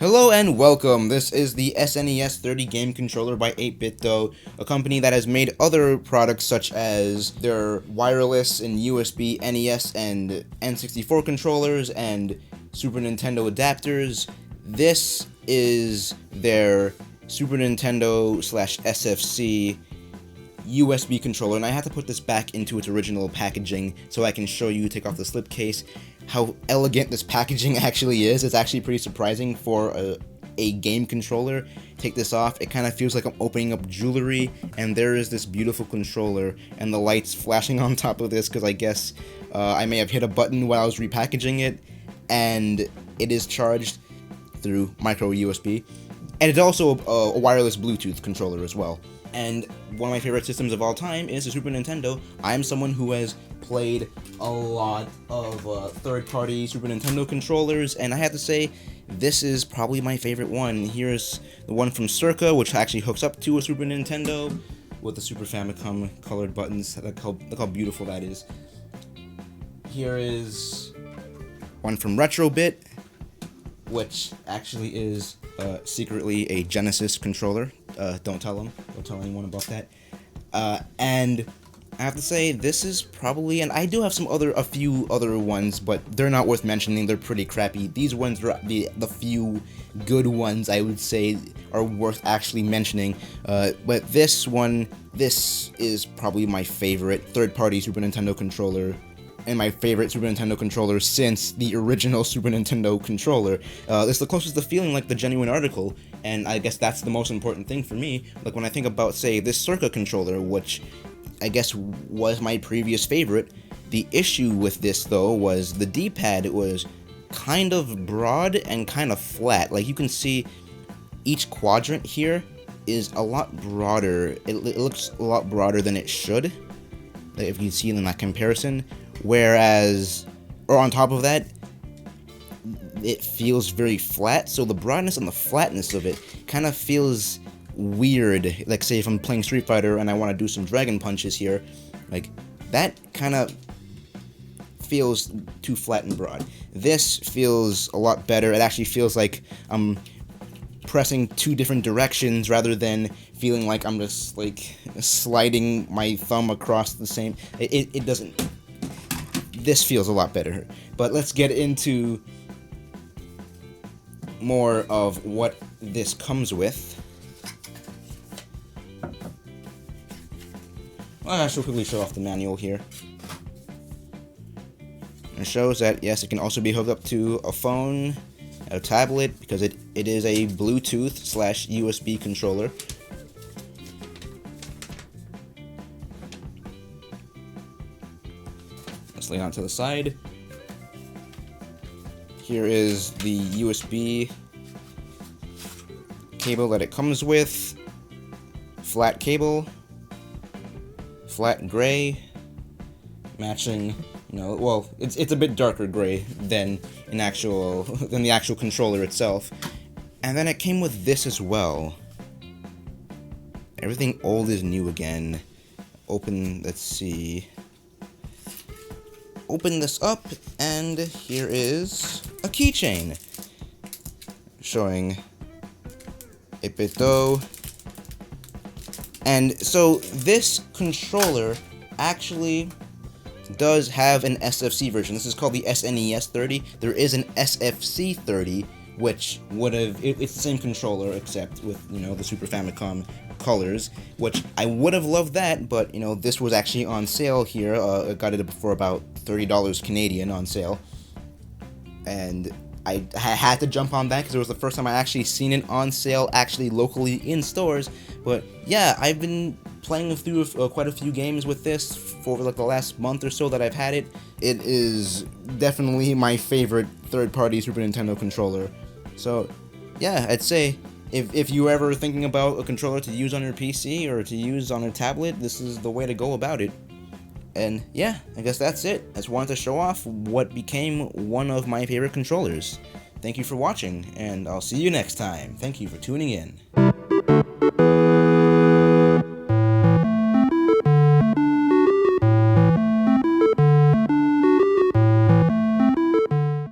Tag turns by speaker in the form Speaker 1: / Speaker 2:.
Speaker 1: Hello and welcome. This is the SNES30 game controller by 8-Bit, a company that has made other products such as their wireless and USB NES and N64 controllers and Super Nintendo adapters. This is their Super Nintendo / SFC USB controller, and I had to put this back into its original packaging so I can show you, take off the slipcase, how elegant this packaging actually is. It's actually pretty surprising for a game controller. Take this off, it kind of feels like I'm opening up jewelry, and there is this beautiful controller, and the lights flashing on top of this because I guess I may have hit a button while I was repackaging it, and it is charged through micro USB, and it's also a wireless Bluetooth controller as well. And one of my favorite systems of all time is the Super Nintendo. I'm someone who has played a lot of third-party Super Nintendo controllers, and I have to say, this is probably my favorite one. Here's the one from Circa, which actually hooks up to a Super Nintendo with the Super Famicom colored buttons. Look how beautiful that is. Here is one from Retrobit, which actually is secretly a Genesis controller. Don't tell them. Don't tell anyone about that. And I have to say, this is probably, and I do have a few other ones, but they're not worth mentioning. They're pretty crappy. These ones are the few good ones I would say are worth actually mentioning. But this is probably my favorite third-party Super Nintendo controller, and my favorite Super Nintendo controller since the original Super Nintendo controller. It's the closest to feeling like the genuine article, and I guess that's the most important thing for me. Like when I think about, say, this Circa controller, which I guess was my previous favorite, the issue with this, though, was the D-pad was kind of broad and kind of flat. Like you can see each quadrant here is a lot broader. It looks a lot broader than it should, if you see in that comparison. Whereas, or on top of that, it feels very flat, so the broadness and the flatness of it kind of feels weird. Like, say if I'm playing Street Fighter and I want to do some dragon punches here, like, that kind of feels too flat and broad. This feels a lot better. It actually feels like I'm pressing two different directions rather than feeling like I'm just, like, sliding my thumb across the same. It doesn't. This feels a lot better. But let's get into more of what this comes with. I should quickly show off the manual here. It shows that, yes, it can also be hooked up to a phone, a tablet, because it is a Bluetooth / USB controller. Let's lay it onto the side. Here is the USB cable that it comes with. Flat cable. Flat gray. Matching, well, it's a bit darker gray than the actual controller itself. And then it came with this as well. Everything old is new again. Let's see. Open this up, and here is a keychain showing 8-Bit. And so this controller actually does have an SFC version. This is called the SNES30. There is an SFC30, which it's the same controller except with, the Super Famicom colors, which I would have loved that, but, this was actually on sale here. I got it for about $30 Canadian on sale, and I had to jump on that because it was the first time I actually seen it on sale, actually locally in stores. But yeah, I've been playing through quite a few games with this for like the last month or so that I've had it. It is definitely my favorite third-party Super Nintendo controller. So yeah, I'd say if you're ever thinking about a controller to use on your PC or to use on a tablet, this is the way to go about it. And yeah, I guess that's it. I just wanted to show off what became one of my favorite controllers. Thank you for watching, and I'll see you next time. Thank you for tuning in.